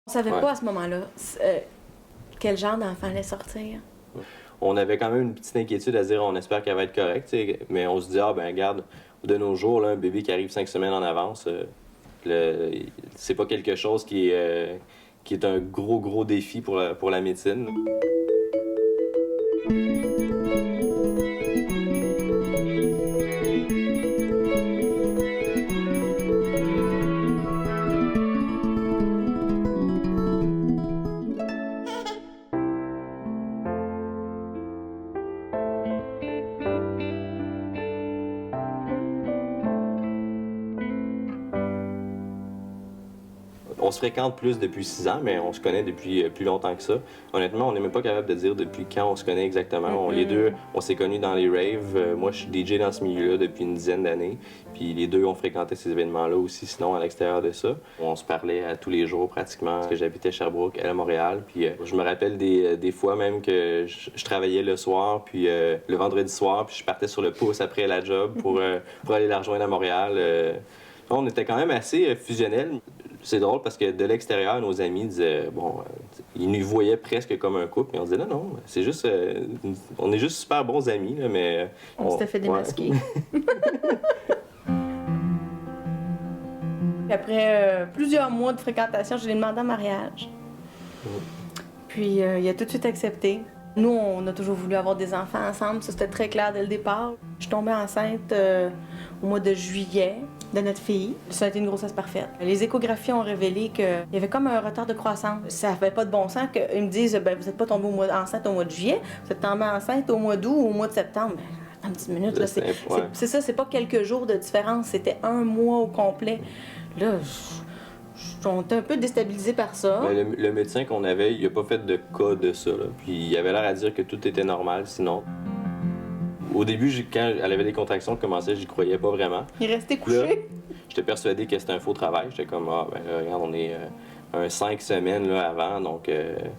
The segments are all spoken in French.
On savait pas à ce moment-là quel genre d'enfant allait sortir. On avait quand même une petite inquiétude à se dire on espère qu'elle va être correcte, t'sais. Mais on se dit, ah ben regarde, de nos jours, là, un bébé qui arrive 5 semaines en avance, c'est pas quelque chose qui est un gros défi pour la médecine. On se fréquente plus depuis 6 ans, mais on se connaît depuis plus longtemps que ça. Honnêtement, on n'est même pas capable de dire depuis quand on se connaît exactement. Les deux, on s'est connus dans les raves. Moi, je suis DJ dans ce milieu-là depuis une dizaine d'années. Puis les deux ont fréquenté ces événements-là aussi, sinon à l'extérieur de ça. On se parlait à tous les jours pratiquement, parce que j'habitais Sherbrooke, elle à Montréal. Puis je me rappelle des fois même que je travaillais le soir, puis le vendredi soir, puis je partais sur le pouce après la job pour aller la rejoindre à Montréal. On était quand même assez fusionnels. C'est drôle parce que de l'extérieur, nos amis disaient, ils nous voyaient presque comme un couple, mais on disait non, c'est juste, on est juste super bons amis, là, mais... On s'était fait démasquer. Après plusieurs mois de fréquentation, je l'ai demandé en mariage. Puis il a tout de suite accepté. Nous, on a toujours voulu avoir des enfants ensemble, ça c'était très clair dès le départ. Je suis tombée enceinte au mois de juillet de notre fille. Ça a été une grossesse parfaite. Les échographies ont révélé qu'il y avait comme un retard de croissance. Ça n'avait pas de bon sens qu'ils me disent vous n'êtes pas tombée enceinte au mois de juillet, vous êtes tombée enceinte au mois d'août ou au mois de septembre. Attends une petite minute, là, c'est ça, c'est pas quelques jours de différence, c'était un mois au complet. Là, on était un peu déstabilisés par ça. Ben, le médecin qu'on avait, il n'a pas fait de cas de ça, là. Puis il avait l'air à dire que tout était normal, sinon. Au début, quand elle avait des contractions qui commençaient, j'y croyais pas vraiment. Il restait couché. J'étais persuadé que c'était un faux travail. J'étais comme, regarde, on est un 5 semaines là, avant. Donc,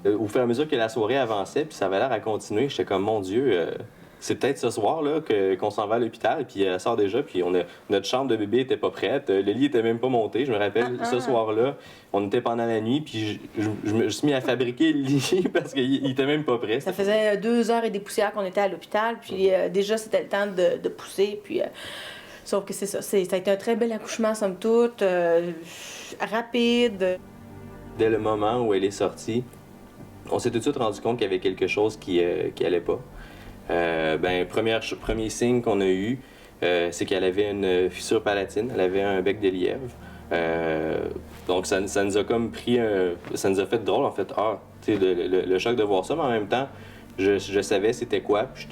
au fur et à mesure que la soirée avançait, puis ça avait l'air à continuer, j'étais comme, mon Dieu, c'est peut-être ce soir-là qu'on s'en va à l'hôpital, puis elle sort déjà, puis notre chambre de bébé était pas prête, le lit était même pas monté. Je me rappelle, ce soir-là, on était pendant la nuit, puis je me suis mis à fabriquer le lit parce qu'il était même pas prêt. Ça faisait 2 heures et des poussières qu'on était à l'hôpital, puis déjà c'était le temps de pousser, puis... sauf que c'est ça, ça a été un très bel accouchement, somme toute, rapide. Dès le moment où elle est sortie, on s'est tout de suite rendu compte qu'il y avait quelque chose qui allait pas. Premier signe qu'on a eu, c'est qu'elle avait une fissure palatine, elle avait un bec de lièvre. Donc ça nous a comme pris ça nous a fait drôle en fait. Le choc de voir ça, mais en même temps, je savais c'était quoi, puis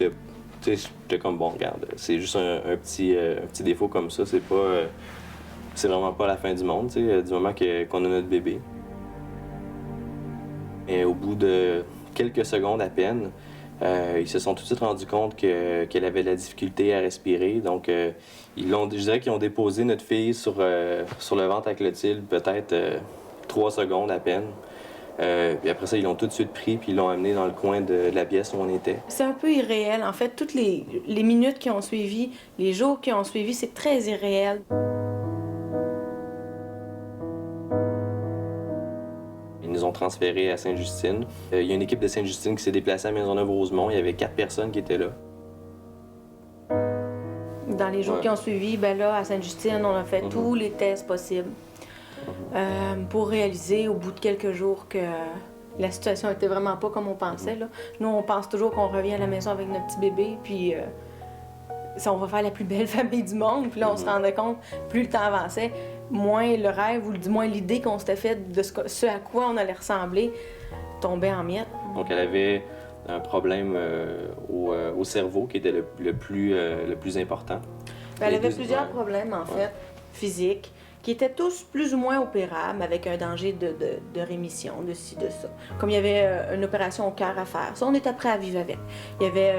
j'étais comme bon, regarde, c'est juste un petit défaut comme ça, c'est vraiment pas la fin du monde, du moment qu'on a notre bébé. Et au bout de quelques secondes à peine, ils se sont tout de suite rendus compte qu'elle avait de la difficulté à respirer. Donc, je dirais qu'ils ont déposé notre fille sur le ventre à Clotilde peut-être 3 secondes à peine. Puis après ça, ils l'ont tout de suite pris puis ils l'ont amené dans le coin de la pièce où on était. C'est un peu irréel. En fait, toutes les minutes qui ont suivi, les jours qui ont suivi, c'est très irréel. Ils nous ont transférés à Sainte-Justine. Il y a une équipe de Sainte-Justine qui s'est déplacée à Maisonneuve-Rosemont. Il y avait 4 personnes qui étaient là. Dans les jours qui ont suivi, à Sainte-Justine, on a fait tous les tests possibles pour réaliser au bout de quelques jours que la situation était vraiment pas comme on pensait. Là. Nous, on pense toujours qu'on revient à la maison avec notre petit bébé, puis on va faire la plus belle famille du monde. Puis là, on se rendait compte, plus le temps avançait, moins le rêve, ou du moins l'idée qu'on s'était faite de ce à quoi on allait ressembler, tombait en miettes. Donc, elle avait un problème au cerveau qui était le plus important. Elle avait plusieurs problèmes, en fait, physiques, qui étaient tous plus ou moins opérables, avec un danger de rémission, de ci, de ça. Comme il y avait une opération au cœur à faire, ça, on était prêts à vivre avec. Il y avait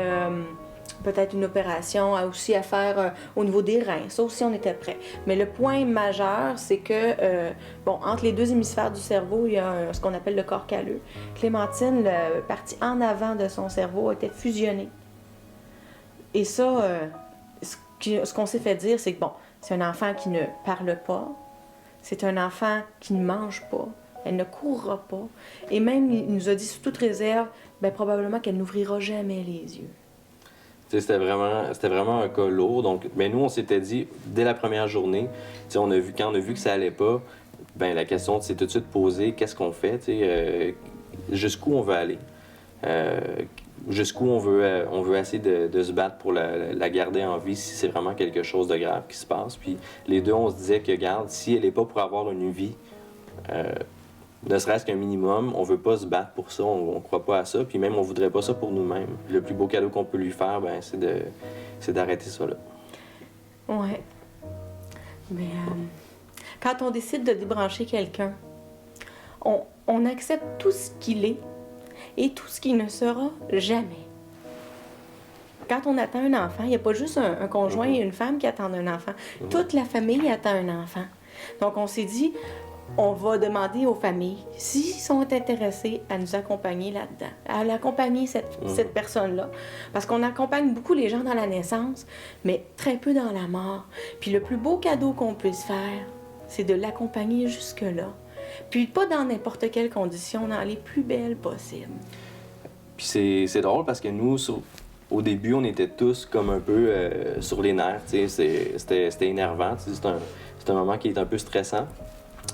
peut-être une opération aussi à faire au niveau des reins, ça aussi, on était prêts. Mais le point majeur, c'est que, entre les 2 hémisphères du cerveau, il y a ce qu'on appelle le corps calleux. Clémentine, la partie en avant de son cerveau, était fusionnée. Et ça, ce qu'on s'est fait dire, c'est que, c'est un enfant qui ne parle pas, c'est un enfant qui ne mange pas, Elle ne courra pas. Et même, il nous a dit sous toute réserve, bien, probablement qu'elle n'ouvrira jamais les yeux. C'était vraiment un cas lourd. Donc, ben, nous, on s'était dit, dès la première journée, quand on a vu que ça allait pas, ben, la question s'est tout de suite posée, qu'est-ce qu'on fait? Jusqu'où on veut aller? Jusqu'où on veut essayer de se battre pour la garder en vie si c'est vraiment quelque chose de grave qui se passe. Puis les deux, on se disait que, regarde, si elle n'est pas pour avoir une vie, ne serait-ce qu'un minimum, on veut pas se battre pour ça, on croit pas à ça, puis même on voudrait pas ça pour nous-mêmes. Le plus beau cadeau qu'on peut lui faire, ben, c'est d'arrêter ça là. Ouais. Mais quand on décide de débrancher quelqu'un, on accepte tout ce qu'il est et tout ce qu'il ne sera jamais. Quand on attend un enfant, il n'y a pas juste un conjoint et une femme qui attendent un enfant. Toute la famille attend un enfant. Donc on s'est dit, on va demander aux familles s'ils sont intéressés à nous accompagner là-dedans, à l'accompagner cette personne-là. Parce qu'on accompagne beaucoup les gens dans la naissance, mais très peu dans la mort. Puis le plus beau cadeau qu'on puisse faire, c'est de l'accompagner jusque-là. Puis pas dans n'importe quelle condition, dans les plus belles possibles. Puis c'est drôle parce que nous, au début, on était tous comme un peu sur les nerfs. C'était énervant. C'est un moment qui est un peu stressant.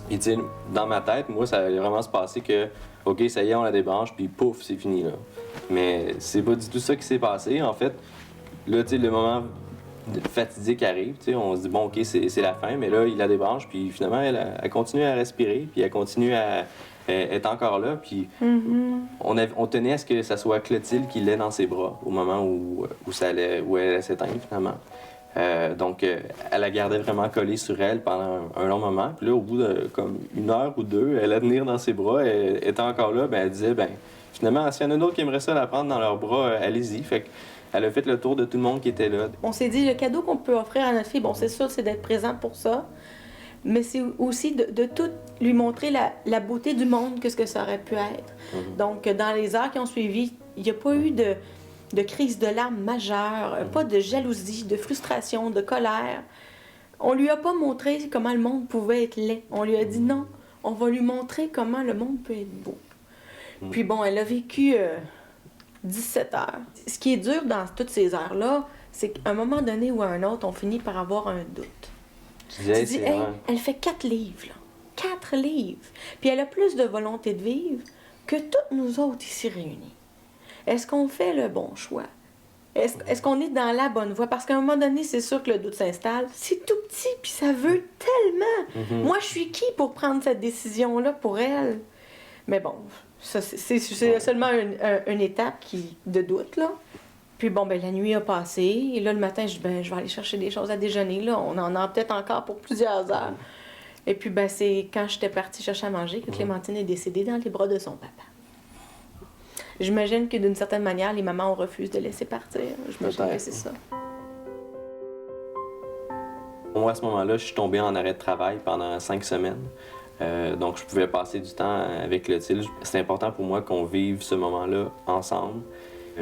Et tu sais, dans ma tête, moi, ça allait vraiment se passer que, OK, ça y est, on la débranche, puis pouf, c'est fini, là. Mais c'est pas du tout ça qui s'est passé. En fait, là, tu sais, le moment fatidique arrive, tu sais, on se dit, bon, OK, c'est la fin, mais là, il la débranche, puis finalement, elle continue à respirer, puis elle continue à être encore là, puis on tenait à ce que ça soit Clotilde qui l'ait dans ses bras au moment où elle allait s'éteindre, finalement. Donc, elle la gardait vraiment collée sur elle pendant un long moment. Puis là, au bout de comme 1 heure ou 2, elle la tenir dans ses bras, elle était encore là, ben elle disait, ben finalement, s'il y en a d'autres qui aimeraient ça la prendre dans leurs bras, allez-y. Fait qu'elle a fait le tour de tout le monde qui était là. On s'est dit, le cadeau qu'on peut offrir à notre fille, bon, c'est sûr, c'est d'être présent pour ça, mais c'est aussi de tout lui montrer la beauté du monde, que ce que ça aurait pu être. Donc, dans les heures qui ont suivi, il n'y a pas eu de crise de larmes majeure, pas de jalousie, de frustration, de colère. On lui a pas montré comment le monde pouvait être laid. On lui a dit non, on va lui montrer comment le monde peut être beau. Puis bon, elle a vécu 17 heures. Ce qui est dur dans toutes ces heures-là, c'est qu'à un moment donné ou à un autre, on finit par avoir un doute. Tu dis, hey, elle fait 4 livres, là. 4 livres. Puis elle a plus de volonté de vivre que toutes nous autres ici réunis. Est-ce qu'on fait le bon choix? Est-ce qu'on est dans la bonne voie? Parce qu'à un moment donné, c'est sûr que le doute s'installe. C'est tout petit, puis ça veut tellement. Moi, je suis qui pour prendre cette décision-là pour elle? Mais bon, ça, c'est seulement une étape de doute, là. Puis bon, ben la nuit a passé, et là, le matin, je dis, ben, je vais aller chercher des choses à déjeuner, là. On en a peut-être encore pour plusieurs heures. Et puis, ben, c'est quand j'étais partie chercher à manger que Clémentine est décédée dans les bras de son papa. J'imagine que d'une certaine manière, les mamans, on refuse de laisser partir. J'imagine que c'est ça. Moi, à ce moment-là, je suis tombée en arrêt de travail pendant 5 semaines. Donc, je pouvais passer du temps avec Clotilde. C'est important pour moi qu'on vive ce moment-là ensemble,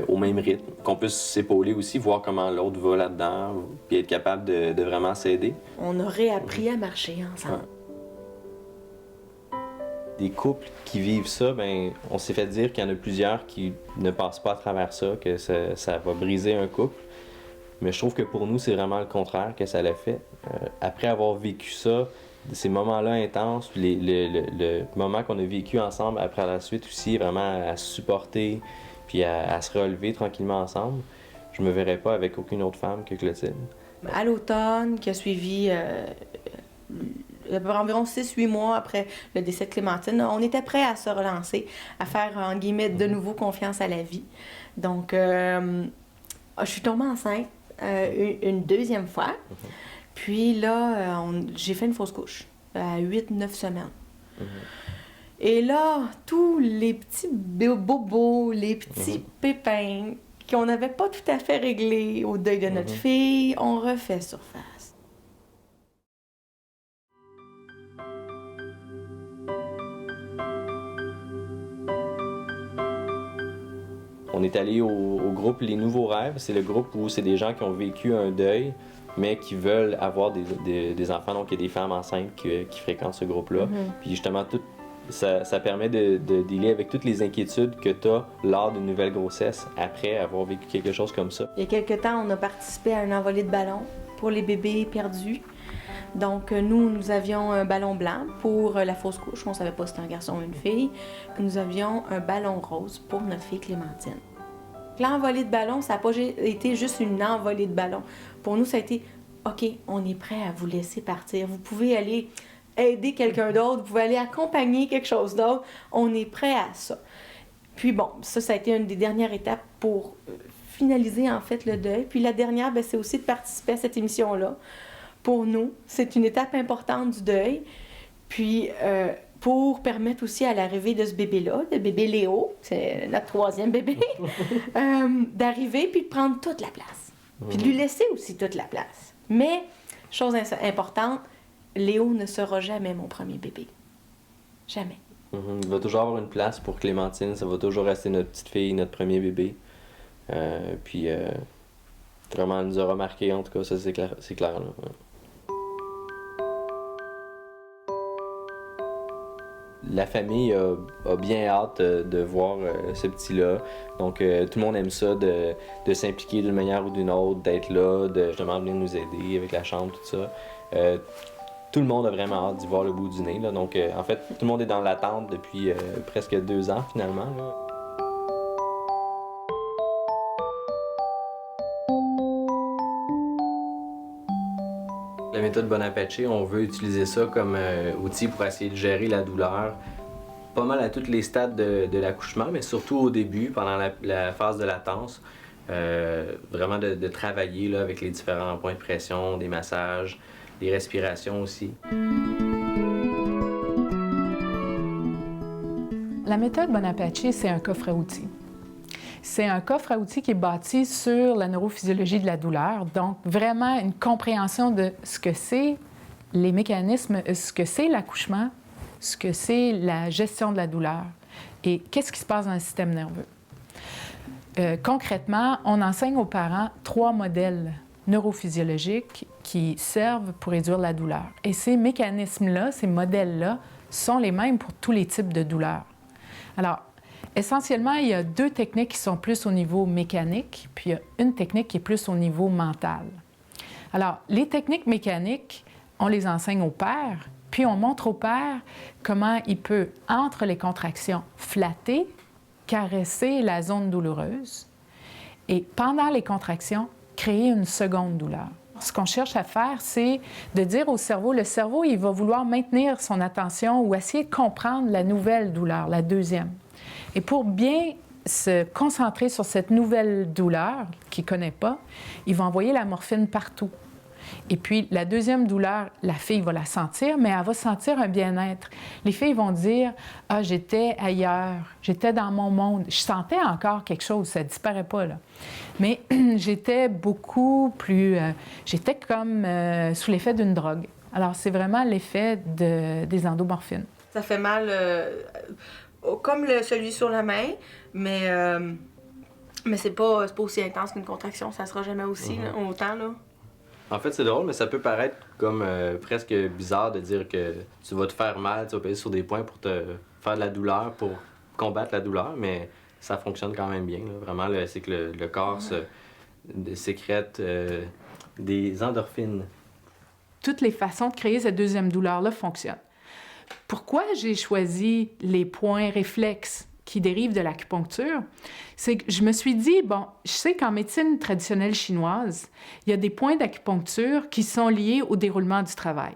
au même rythme, qu'on puisse s'épauler aussi, voir comment l'autre va là-dedans, puis être capable de vraiment s'aider. On aurait appris à marcher ensemble. Ouais. Des couples qui vivent ça, ben, on s'est fait dire qu'il y en a plusieurs qui ne passent pas à travers ça, que ça va briser un couple. Mais je trouve que pour nous, c'est vraiment le contraire que ça l'a fait. Après avoir vécu ça, ces moments-là intenses, le moment qu'on a vécu ensemble après la suite aussi, vraiment à se supporter, puis à se relever tranquillement ensemble, je me verrais pas avec aucune autre femme que Clotilde. À l'automne, qui a suivi environ 6-8 mois après le décès de Clémentine, on était prêts à se relancer, à faire, en guillemets, de nouveau confiance à la vie. Donc, je suis tombée enceinte une deuxième fois. Puis là, j'ai fait une fausse couche à 8-9 semaines. Et là, tous les petits bobos, les petits pépins qu'on n'avait pas tout à fait réglés au deuil de notre fille, ont refait surface. On est allé au groupe Les Nouveaux Rêves. C'est le groupe où c'est des gens qui ont vécu un deuil, mais qui veulent avoir des enfants. Donc, il y a des femmes enceintes qui fréquentent ce groupe-là. Puis justement, ça permet de dealer avec toutes les inquiétudes que tu as lors d'une nouvelle grossesse, après avoir vécu quelque chose comme ça. Il y a quelques temps, on a participé à une envolée de ballons pour les bébés perdus. Donc, nous avions un ballon blanc pour la fausse couche. On ne savait pas si c'était un garçon ou une fille. Nous avions un ballon rose pour notre fille Clémentine. L'envolée de ballon, ça n'a pas été juste une envolée de ballon. Pour nous, ça a été « OK, on est prêt à vous laisser partir. Vous pouvez aller aider quelqu'un d'autre, vous pouvez aller accompagner quelque chose d'autre. On est prêt à ça. » Puis bon, ça a été une des dernières étapes pour finaliser en fait le deuil. Puis la dernière, c'est aussi de participer à cette émission-là. Pour nous, c'est une étape importante du deuil. Puis pour permettre aussi à l'arrivée de ce bébé-là, le bébé Léo, c'est notre 3e bébé, d'arriver puis de prendre toute la place. Puis de lui laisser aussi toute la place. Mais, chose importante, Léo ne sera jamais mon premier bébé. Jamais. Il va toujours avoir une place pour Clémentine. Ça va toujours rester notre petite fille, notre premier bébé. Puis, vraiment, elle nous a remarqué, en tout cas, ça c'est clair là. Ouais. La famille a bien hâte de voir ce petit-là. Donc, tout le monde aime ça, de s'impliquer d'une manière ou d'une autre, d'être là, de justement venir nous aider avec la chambre, tout ça. Tout le monde a vraiment hâte d'y voir le bout du nez. Là. Donc, en fait, tout le monde est dans l'attente depuis presque 2 ans, finalement. Là. La méthode Bon-Apache, on veut utiliser ça comme outil pour essayer de gérer la douleur pas mal à tous les stades de l'accouchement, mais surtout au début, pendant la phase de latence. Vraiment de travailler là, avec les différents points de pression, des massages, des respirations aussi. La méthode Bon-Apache, c'est un coffre à outils. C'est un coffre à outils qui est bâti sur la neurophysiologie de la douleur, donc vraiment une compréhension de ce que c'est les mécanismes, ce que c'est l'accouchement, ce que c'est la gestion de la douleur et qu'est-ce qui se passe dans le système nerveux. Concrètement, on enseigne aux parents 3 modèles neurophysiologiques qui servent pour réduire la douleur. Et ces mécanismes-là, ces modèles-là, sont les mêmes pour tous les types de douleurs. Alors, essentiellement, il y a 2 techniques qui sont plus au niveau mécanique, puis il y a une technique qui est plus au niveau mental. Alors, les techniques mécaniques, on les enseigne au père, puis on montre au père comment il peut, entre les contractions, flatter, caresser la zone douloureuse et, pendant les contractions, créer une seconde douleur. Ce qu'on cherche à faire, c'est de dire au cerveau, le cerveau, il va vouloir maintenir son attention ou essayer de comprendre la nouvelle douleur, la deuxième. Et pour bien se concentrer sur cette nouvelle douleur qu'il ne connaît pas, il va envoyer la morphine partout. Et puis, la deuxième douleur, la fille va la sentir, mais elle va sentir un bien-être. Les filles vont dire « Ah, j'étais ailleurs, j'étais dans mon monde. Je sentais encore quelque chose, ça ne disparaît pas, là. Mais j'étais beaucoup plus... j'étais comme sous l'effet d'une drogue. » Alors, c'est vraiment l'effet des endomorphines. Ça fait mal comme celui sur la main, mais c'est pas aussi intense qu'une contraction. Ça sera jamais aussi, là, autant, là. En fait, c'est drôle, mais ça peut paraître comme presque bizarre de dire que tu vas te faire mal, tu vas peser sur des points pour te faire de la douleur, pour combattre la douleur, mais ça fonctionne quand même bien. Là. Vraiment, c'est que le corps sécrète des endorphines. Toutes les façons de créer cette deuxième douleur-là fonctionnent. Pourquoi j'ai choisi les points réflexes qui dérivent de l'acupuncture? C'est que je me suis dit, bon, je sais qu'en médecine traditionnelle chinoise, il y a des points d'acupuncture qui sont liés au déroulement du travail.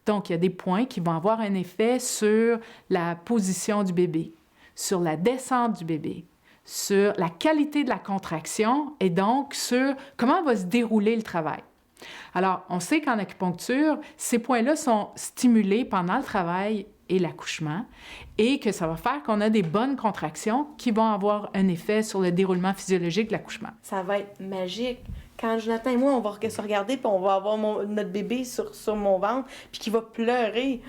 Donc, il y a des points qui vont avoir un effet sur la position du bébé, sur la descente du bébé, sur la qualité de la contraction et donc sur comment va se dérouler le travail. Alors, on sait qu'en acupuncture, ces points-là sont stimulés pendant le travail et l'accouchement, et que ça va faire qu'on a des bonnes contractions qui vont avoir un effet sur le déroulement physiologique de l'accouchement. Ça va être magique. Quand Jonathan et moi, on va se regarder, puis on va avoir notre bébé sur mon ventre, puis qui va pleurer.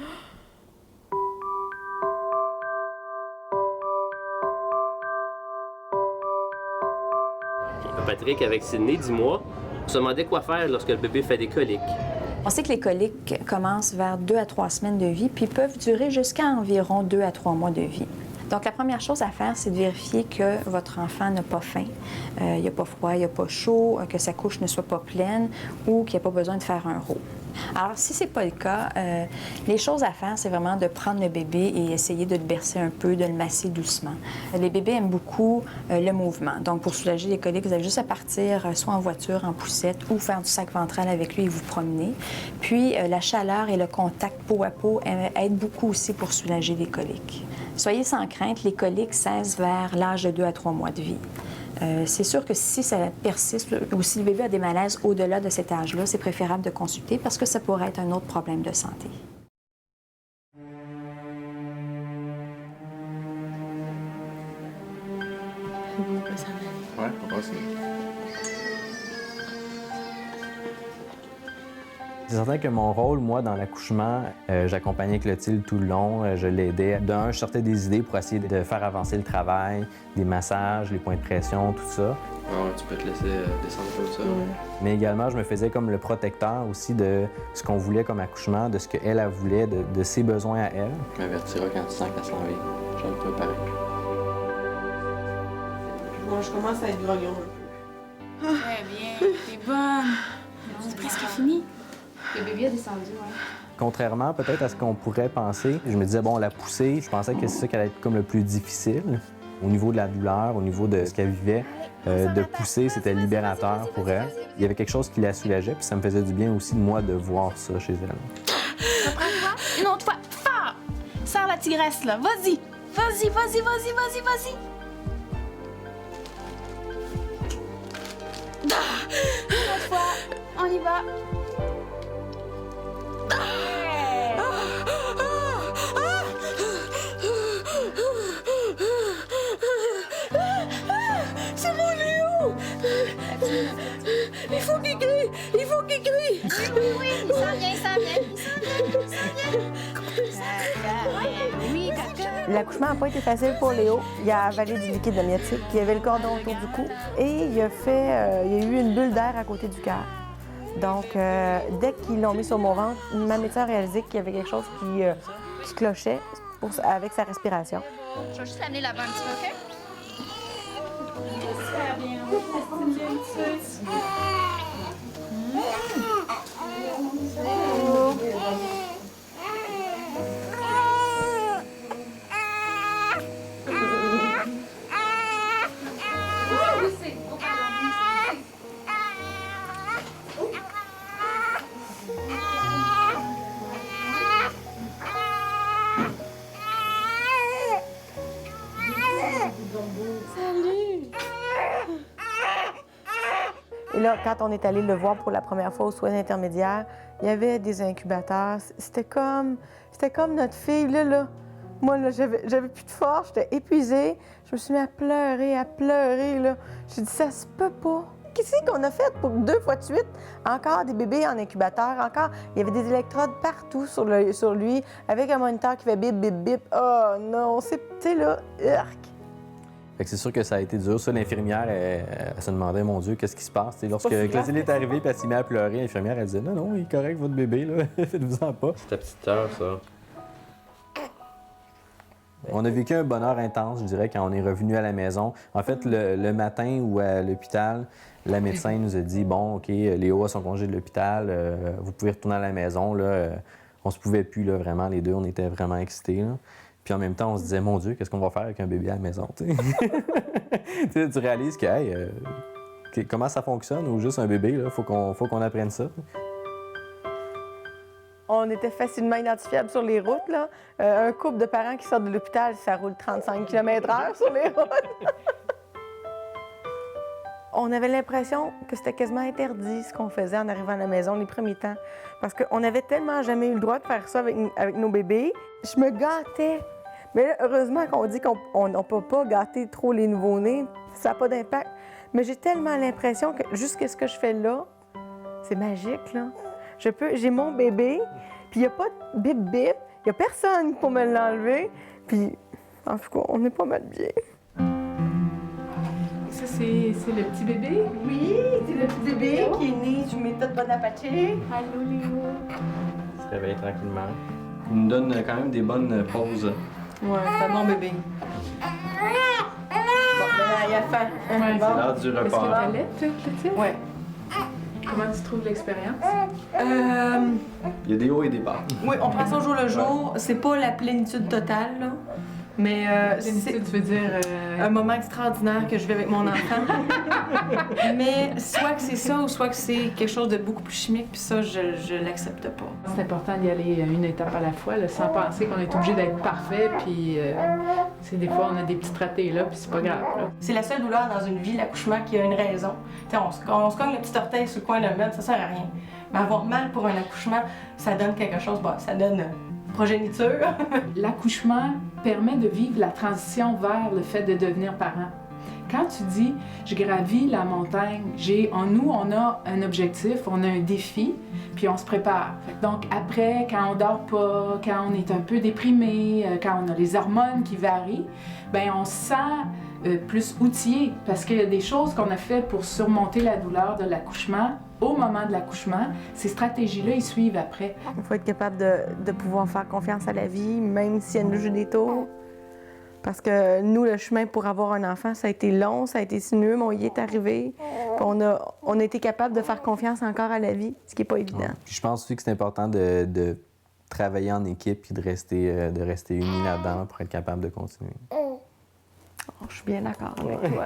Patrick, avec Sydney, dis-moi, on se demandait quoi faire lorsque le bébé fait des coliques. On sait que les coliques commencent vers 2 à 3 semaines de vie, puis peuvent durer jusqu'à environ 2 à 3 mois de vie. Donc, la première chose à faire, c'est de vérifier que votre enfant n'a pas faim, il n'y a pas froid, il n'y a pas chaud, que sa couche ne soit pas pleine ou qu'il n'y a pas besoin de faire un rot. Alors, si ce n'est pas le cas, les choses à faire, c'est vraiment de prendre le bébé et essayer de le bercer un peu, de le masser doucement. Les bébés aiment beaucoup le mouvement. Donc, pour soulager les coliques, vous avez juste à partir soit en voiture, en poussette ou faire du sac ventral avec lui et vous promener. Puis, la chaleur et le contact peau à peau aident beaucoup aussi pour soulager les coliques. Soyez sans crainte, les coliques cessent vers l'âge de 2 à 3 mois de vie. C'est sûr que si ça persiste ou si le bébé a des malaises au-delà de cet âge-là, c'est préférable de consulter parce que ça pourrait être un autre problème de santé. Ouais, on passe. C'est certain que mon rôle, moi, dans l'accouchement, j'accompagnais Clotilde tout le long, je l'aidais. D'un, je sortais des idées pour essayer de faire avancer le travail, des massages, les points de pression, tout ça. Ah ouais, tu peux te laisser descendre comme ça. Mais également, je me faisais comme le protecteur aussi de ce qu'on voulait comme accouchement, de ce qu'elle elle voulait, de ses besoins à elle. Tu m'avertiras quand tu sens qu'elle s'en vient. J'en peux pareil. Bon, je commence à être grognon un peu. Très bien, t'es bonne. C'est presque fini. Le bébé a descendu, ouais. Contrairement peut-être à ce qu'on pourrait penser, je me disais, bon, la poussée, je pensais que c'est ça qui allait être comme le plus difficile. Au niveau de la douleur, au niveau de ce qu'elle vivait, de pousser, c'était libérateur pour elle. Il y avait quelque chose qui la soulageait, puis ça me faisait du bien aussi, moi, de voir ça chez elle. Reprends-toi. Une autre fois. Fort. Sors la tigresse, là. Vas-y. Vas-y, vas-y, vas-y, vas-y, vas-y. Une autre fois. On y va. C'est mon Léo! Il faut qu'il crie! Il faut qu'il crie! Oui, il s'en vient, il s'en vient, il s'en vient. Oui, d'accord. L'accouchement n'a pas été facile pour Léo. Il a avalé du liquide amniotique, il avait le cordon autour du cou et il y a eu une bulle d'air à côté du cœur. Donc, dès qu'ils l'ont mis sur mon ventre, ma médecin a réalisé qu'il y avait quelque chose qui clochait avec sa respiration. Je vais juste l'amener là-bas un petit peu, OK? Et là, quand on est allé le voir pour la première fois aux soins intermédiaires, il y avait des incubateurs. C'était comme notre fille, là. Moi, là, j'avais plus de force, j'étais épuisée. Je me suis mis à pleurer, là. J'ai dit, ça se peut pas. Qu'est-ce qu'on a fait pour 2 fois de suite? Encore des bébés en incubateur, encore. Il y avait des électrodes partout sur lui, avec un moniteur qui fait bip, bip, bip. Oh non, tu sais, là, urk. Fait que c'est sûr que ça a été dur. Ça, l'infirmière, elle se demandait, mon Dieu, qu'est-ce qui se passe? T'sais, lorsque Clotilde est arrivée et elle s'est mise à pleurer, l'infirmière, elle disait, non, il est correct, votre bébé, là, faites-vous-en pas. C'est ta petite sœur, ça. On a vécu un bonheur intense, je dirais, quand on est revenu à la maison. En fait, le matin ou à l'hôpital, la médecin nous a dit, bon, OK, Léo a son congé de l'hôpital, vous pouvez retourner à la maison. Là, on se pouvait plus, là, vraiment, les deux, on était vraiment excités. Là. Puis en même temps, on se disait, mon Dieu, qu'est-ce qu'on va faire avec un bébé à la maison? Tu réalises que, hey, comment ça fonctionne ou juste un bébé, il faut qu'on apprenne ça. On était facilement identifiables sur les routes, là. Un couple de parents qui sortent de l'hôpital, ça roule 35 km/h sur les routes. On avait l'impression que c'était quasiment interdit ce qu'on faisait en arrivant à la maison les premiers temps. Parce qu'on n'avait tellement jamais eu le droit de faire ça avec nos bébés. Je me gâtais. Mais là, heureusement qu'on dit qu'on ne peut pas gâter trop les nouveau-nés. Ça n'a pas d'impact. Mais j'ai tellement l'impression que jusqu'à ce que je fais là, c'est magique, là. J'ai mon bébé, puis il n'y a pas de bip-bip, il n'y a personne pour me l'enlever. Puis, en tout cas, on est pas mal bien. ça, c'est le petit bébé? Oui, c'est le petit bébé qui est né sur méthode Bon Apache. Allô, Léo. Il se réveille tranquillement. Il nous donne quand même des bonnes pauses. Ouais, c'est un bon bébé. Bon, ben, il a faim. Ouais, C'est l'heure du Est-ce que repas. t'allais, toi, Clotilde? Ouais. Comment tu trouves l'expérience? Il y a des hauts et des bas. Oui, on prend ça au jour le jour. C'est pas la plénitude totale, là. Mais c'est Tu veux dire... un moment extraordinaire que je vis avec mon enfant. Mais soit que c'est ça ou soit que c'est quelque chose de beaucoup plus chimique, puis ça, je l'accepte pas. C'est important d'y aller une étape à la fois, là, sans penser qu'on est obligé d'être parfait, puis des fois on a des petits ratés là, puis c'est pas grave. Là. C'est la seule douleur dans une vie, l'accouchement, qui a une raison. T'sais, on se cogne le petit orteil sur le coin de la mène, ça sert à rien. Mais avoir mal pour un accouchement, ça donne quelque chose, bah, ça donne progéniture. L'accouchement permet de vivre la transition vers le fait de devenir parent. Quand tu dis « je gravis la montagne », nous, on a un objectif, on a un défi, puis on se prépare. Donc après, quand on dort pas, quand on est un peu déprimé, quand on a les hormones qui varient, bien on se sent plus outillé parce qu'il y a des choses qu'on a fait pour surmonter la douleur de l'accouchement au moment de l'accouchement. Ces stratégies-là, ils suivent après. Il faut être capable de pouvoir faire confiance à la vie, même s'il y a une joue des tours. Parce que nous, le chemin pour avoir un enfant, ça a été long, ça a été sinueux, mais on y est arrivé. Puis on a été capable de faire confiance encore à la vie, ce qui n'est pas évident. Ouais. Puis je pense aussi que c'est important de travailler en équipe et de rester unis là-dedans pour être capable de continuer. Je suis bien d'accord avec toi.